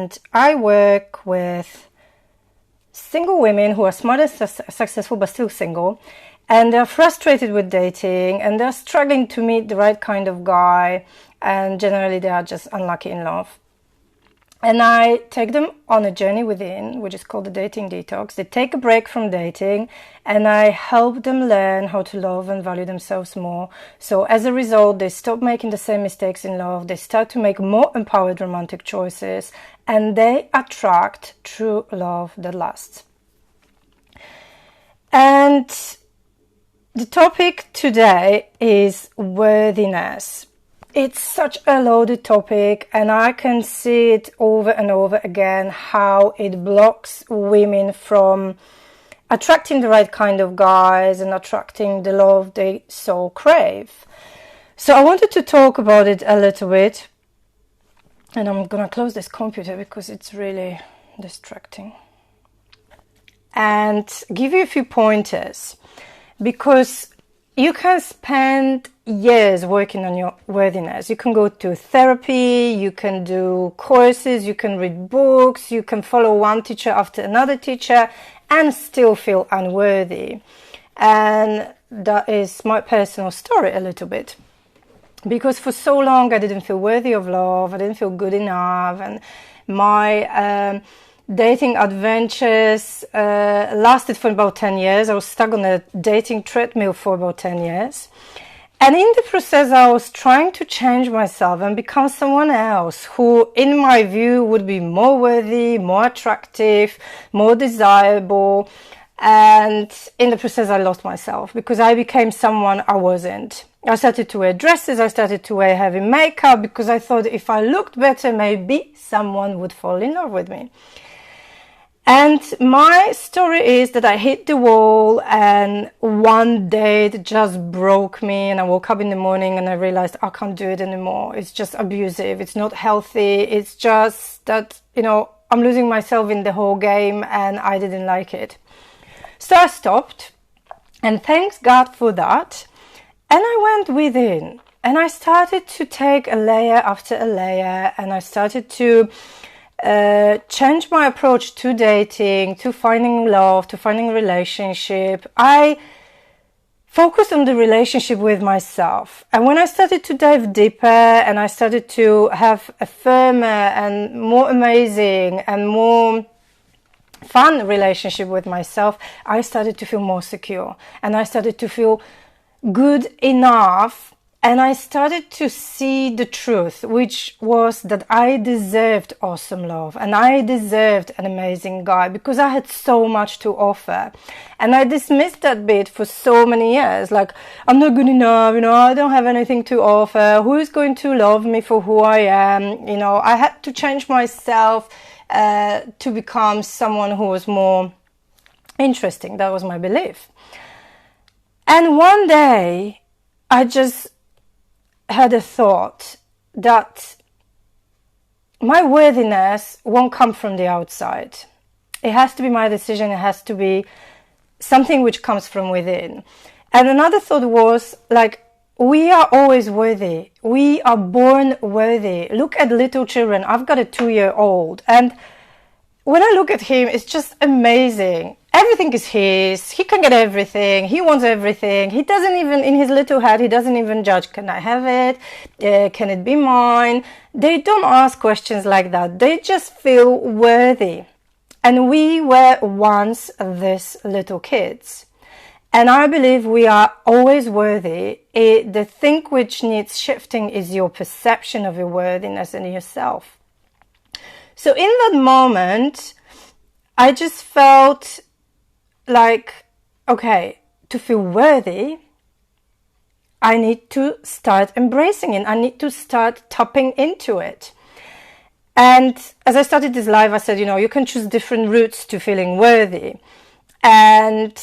and I work with single women who are smart and successful but still single, and they're frustrated with dating, and they're struggling to meet the right kind of guy, and generally they are just unlucky in love. And I take them on a journey within, which is called the dating detox. They take a break from dating, and I help them learn how to love and value themselves more. So as a result, they stop making the same mistakes in love. They start to make more empowered romantic choices, and they attract true love that lasts. And the topic today is worthiness. It's such a loaded topic, and I can see it over and over again how it blocks women from attracting the right kind of guys and attracting the love they so crave. So I wanted to talk about it a little bit, and I'm gonna close this computer because it's really distracting, and give you a few pointers, because you can spend years working on your worthiness. You can go to therapy, you can do courses, you can read books, you can follow one teacher after another teacher and still feel unworthy. And that is my personal story a little bit. Because for so long I didn't feel worthy of love, I didn't feel good enough, and my dating adventures lasted for about 10 years. I was stuck on a dating treadmill for about 10 years. And in the process, I was trying to change myself and become someone else who, in my view, would be more worthy, more attractive, more desirable. And in the process, I lost myself because I became someone I wasn't. I started to wear dresses, I started to wear heavy makeup because I thought if I looked better, maybe someone would fall in love with me. And my story is that I hit the wall, and one day it just broke me, and I woke up in the morning and I realized I can't do it anymore. It's just abusive. It's not healthy. It's just that, I'm losing myself in the whole game, and I didn't like it. So I stopped, and thanks God for that. And I went within, and I started to take a layer after a layer, and I started to change my approach to dating, to finding love, to finding a relationship. I focused on the relationship with myself. And when I started to dive deeper and I started to have a firmer and more amazing and more fun relationship with myself, I started to feel more secure, and I started to feel good enough. And I started to see the truth, which was that I deserved awesome love and I deserved an amazing guy because I had so much to offer. And I dismissed that bit for so many years. Like, I'm not good enough, I don't have anything to offer. Who is going to love me for who I am? I had to change myself to become someone who was more interesting. That was my belief. And one day, I just had a thought that my worthiness won't come from the outside. It has to be my decision. It has to be something which comes from within. And another thought was we are always worthy. We are born worthy. Look at little children. I've got a 2-year-old, and when I look at him, it's just amazing. Everything is his. He can get everything. He wants everything. He doesn't even, in his little head, he doesn't even judge. Can I have it? Can it be mine? They don't ask questions like that. They just feel worthy. And we were once these little kids. And I believe we are always worthy. The thing which needs shifting is your perception of your worthiness in yourself. So in that moment, I just felt like, okay, to feel worthy, I need to start embracing it. I need to start tapping into it. And as I started this live, I said, you can choose different routes to feeling worthy. And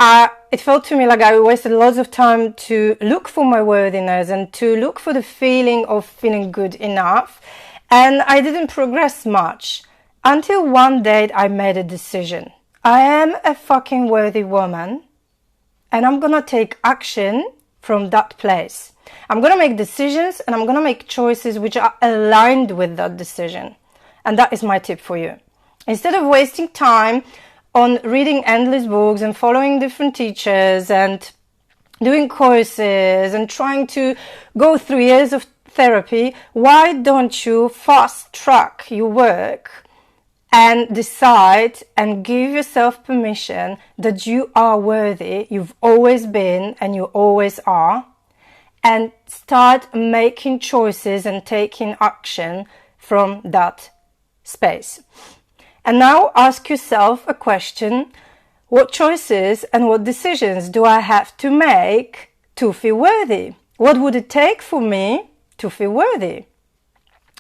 it felt to me like I wasted lots of time to look for my worthiness and to look for the feeling of feeling good enough. And I didn't progress much until one day I made a decision. I am a fucking worthy woman, and I'm gonna take action from that place. I'm gonna make decisions, and I'm gonna make choices which are aligned with that decision. And that is my tip for you. Instead of wasting time on reading endless books and following different teachers and doing courses and trying to go through years of therapy, why don't you fast track your work and decide and give yourself permission that you are worthy, you've always been and you always are, and start making choices and taking action from that space. And now ask yourself a question: what choices and what decisions do I have to make to feel worthy? What would it take for me to feel worthy?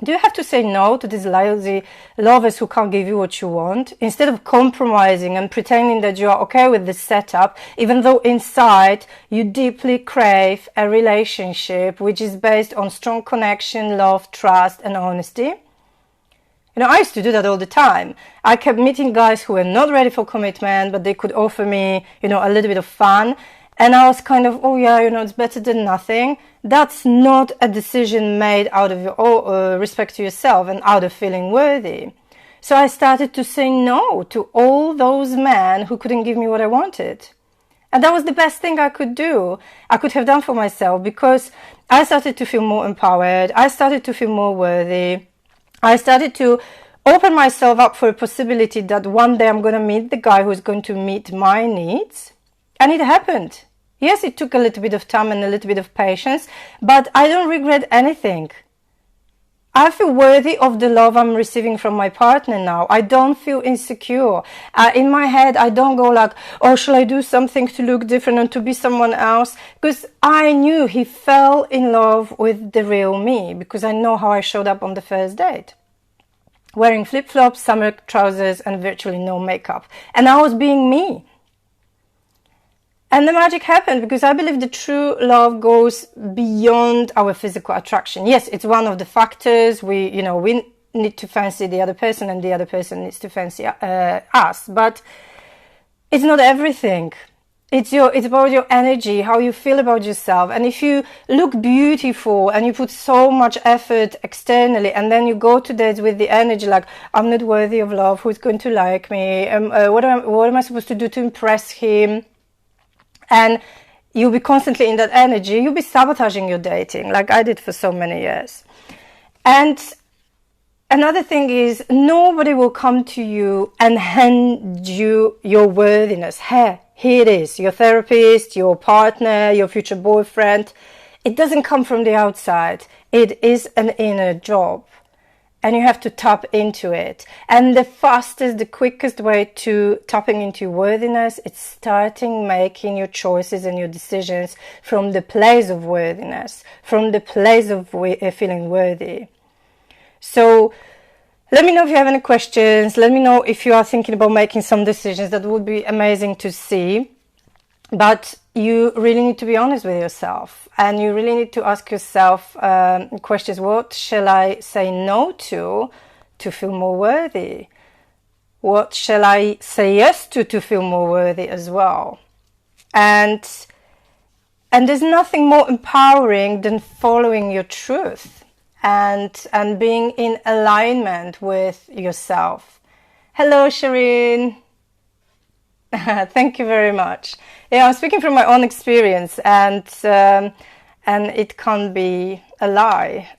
Do you have to say no to these lousy lovers who can't give you what you want? Instead of compromising and pretending that you are okay with this setup, even though inside you deeply crave a relationship which is based on strong connection, love, trust, and honesty? You know, I used to do that all the time. I kept meeting guys who were not ready for commitment, but they could offer me, you know, a little bit of fun. And I was kind of, oh yeah, you know, it's better than nothing. That's not a decision made out of your respect to yourself and out of feeling worthy. So I started to say no to all those men who couldn't give me what I wanted. And that was the best thing I could do. I could have done for myself, because I started to feel more empowered. I started to feel more worthy. I started to open myself up for a possibility that one day I'm going to meet the guy who's going to meet my needs. And it happened. Yes, it took a little bit of time and a little bit of patience, but I don't regret anything. I feel worthy of the love I'm receiving from my partner now. I don't feel insecure. In my head, I don't go like, oh, shall I do something to look different and to be someone else? Because I knew he fell in love with the real me, because I know how I showed up on the first date. Wearing flip-flops, summer trousers, and virtually no makeup. And I was being me. And the magic happened, because I believe the true love goes beyond our physical attraction. Yes, it's one of the factors. We need to fancy the other person, and the other person needs to fancy us. But it's not everything. It's about your energy, how you feel about yourself. And if you look beautiful and you put so much effort externally, and then you go to dates with the energy like, I'm not worthy of love, who's going to like me? What am I supposed to do to impress him? And you'll be constantly in that energy, you'll be sabotaging your dating, like I did for so many years. And another thing is, nobody will come to you and hand you your worthiness. Here it is, your therapist, your partner, your future boyfriend. It doesn't come from the outside. It is an inner job. And you have to tap into it. And the fastest, the quickest way to tapping into your worthiness, it's starting making your choices and your decisions from the place of worthiness, from the place of feeling worthy. So let me know if you have any questions. Let me know if you are thinking about making some decisions. That would be amazing to see. But you really need to be honest with yourself, and you really need to ask yourself questions. What shall I say no to feel more worthy? What shall I say yes to feel more worthy as well? And there's nothing more empowering than following your truth and being in alignment with yourself. Hello, Shireen. Thank you very much. Yeah, I'm speaking from my own experience, and it can't be a lie.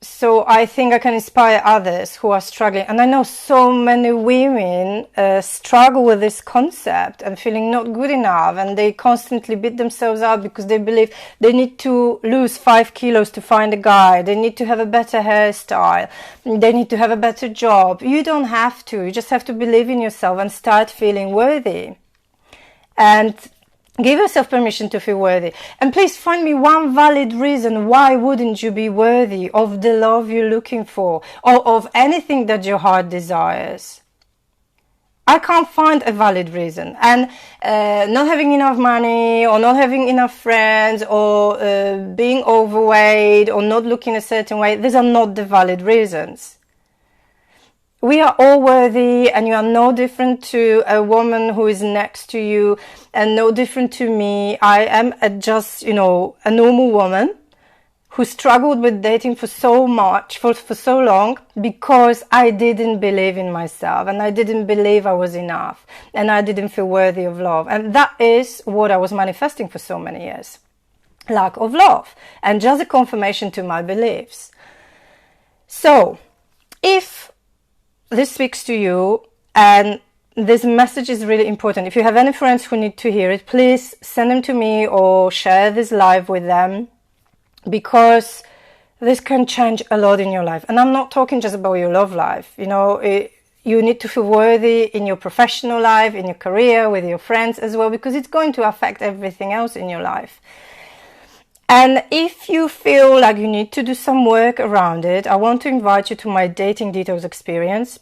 So I think I can inspire others who are struggling. And I know so many women struggle with this concept and feeling not good enough, and they constantly beat themselves up because they believe they need to lose 5 kilos to find a guy. They need to have a better hairstyle. They need to have a better job. You don't have to. You just have to believe in yourself and start feeling worthy. And give yourself permission to feel worthy. And please find me one valid reason why wouldn't you be worthy of the love you're looking for, or of anything that your heart desires. I can't find a valid reason. And not having enough money, or not having enough friends, or being overweight, or not looking a certain way, these are not the valid reasons. We are all worthy, and you are no different to a woman who is next to you, and no different to me. I am just, a normal woman who struggled with dating for so much, for so long, because I didn't believe in myself and I didn't believe I was enough and I didn't feel worthy of love. And that is what I was manifesting for so many years. Lack of love and just a confirmation to my beliefs. So if this speaks to you and this message is really important, if you have any friends who need to hear it, please send them to me or share this live with them, because this can change a lot in your life. And I'm not talking just about your love life. You know, you need to feel worthy in your professional life, in your career, with your friends as well, because it's going to affect everything else in your life. And if you feel like you need to do some work around it, I want to invite you to my Dating Detox experience,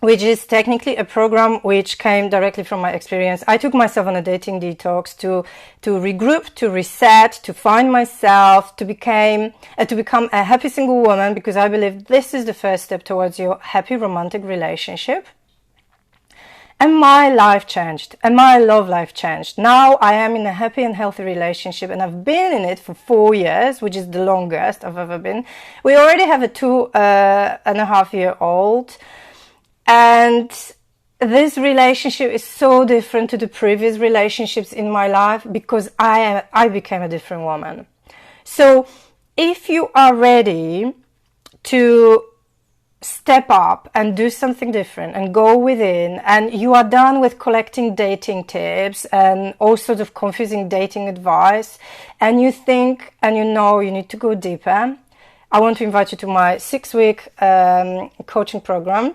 which is technically a program which came directly from my experience. I took myself on a dating detox to regroup, to reset, to find myself, to become a happy single woman, because I believe this is the first step towards your happy romantic relationship. And my life changed, and my love life changed. Now I am in a happy and healthy relationship, and I've been in it for 4 years, which is the longest I've ever been. We already have a 2.5-year-old. And this relationship is so different to the previous relationships in my life, because I became a different woman. So if you are ready to step up and do something different and go within, and you are done with collecting dating tips and all sorts of confusing dating advice, and you think and you know you need to go deeper, I want to invite you to my 6-week coaching program.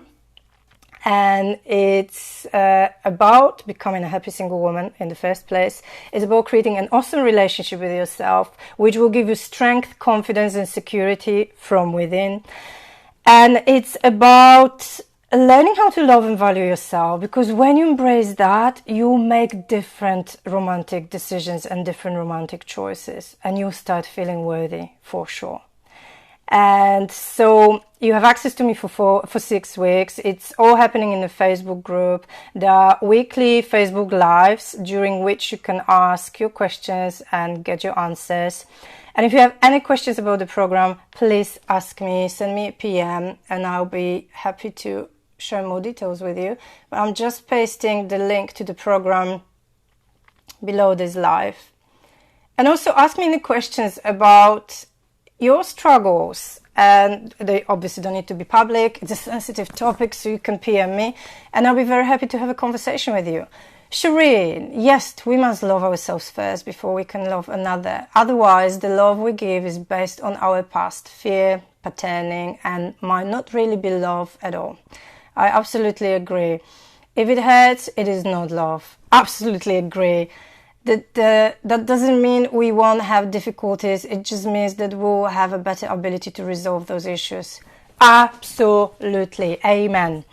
And it's about becoming a happy single woman in the first place. It's about creating an awesome relationship with yourself, which will give you strength, confidence, and security from within. And it's about learning how to love and value yourself, because when you embrace that, you make different romantic decisions and different romantic choices, and you'll start feeling worthy for sure. And so you have access to me for 6 weeks. It's all happening in the Facebook group. There are weekly Facebook lives during which you can ask your questions and get your answers. And if you have any questions about the program, please ask me, send me a PM, and I'll be happy to share more details with you. But I'm just pasting the link to the program below this live. And also ask me any questions about your struggles, and they obviously don't need to be public. It's a sensitive topic, so you can PM me, and I'll be very happy to have a conversation with you. Shireen, yes, we must love ourselves first before we can love another. Otherwise, the love we give is based on our past fear, patterning, and might not really be love at all. I absolutely agree. If it hurts, it is not love. Absolutely agree. That doesn't mean we won't have difficulties. It just means that we'll have a better ability to resolve those issues. Absolutely. Amen.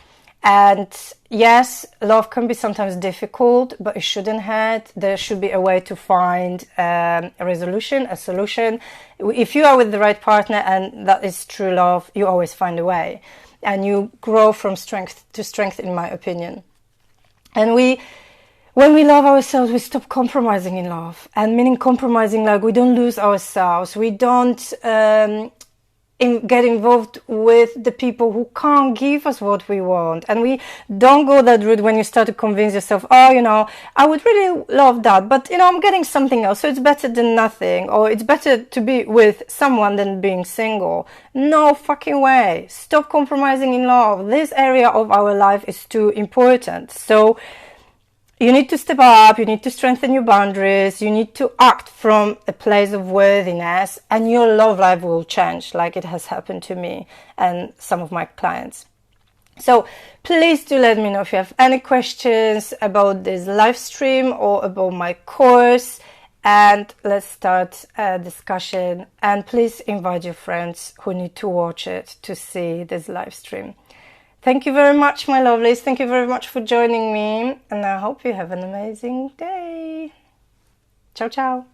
And yes, love can be sometimes difficult, but it shouldn't hurt. There should be a way to find a resolution, a solution. If you are with the right partner and that is true love, you always find a way. And you grow from strength to strength, in my opinion. And when we love ourselves, we stop compromising in love. And meaning compromising, like we don't lose ourselves. We don't get involved with the people who can't give us what we want. And we don't go that route when you start to convince yourself, oh, I would really love that, but, I'm getting something else, so it's better than nothing. Or it's better to be with someone than being single. No fucking way. Stop compromising in love. This area of our life is too important. So you need to step up, you need to strengthen your boundaries, you need to act from a place of worthiness, and your love life will change, like it has happened to me and some of my clients. So please do let me know if you have any questions about this live stream or about my course, and let's start a discussion. And please invite your friends who need to watch it to see this live stream. Thank you very much, my lovelies. Thank you very much for joining me. And I hope you have an amazing day. Ciao, ciao.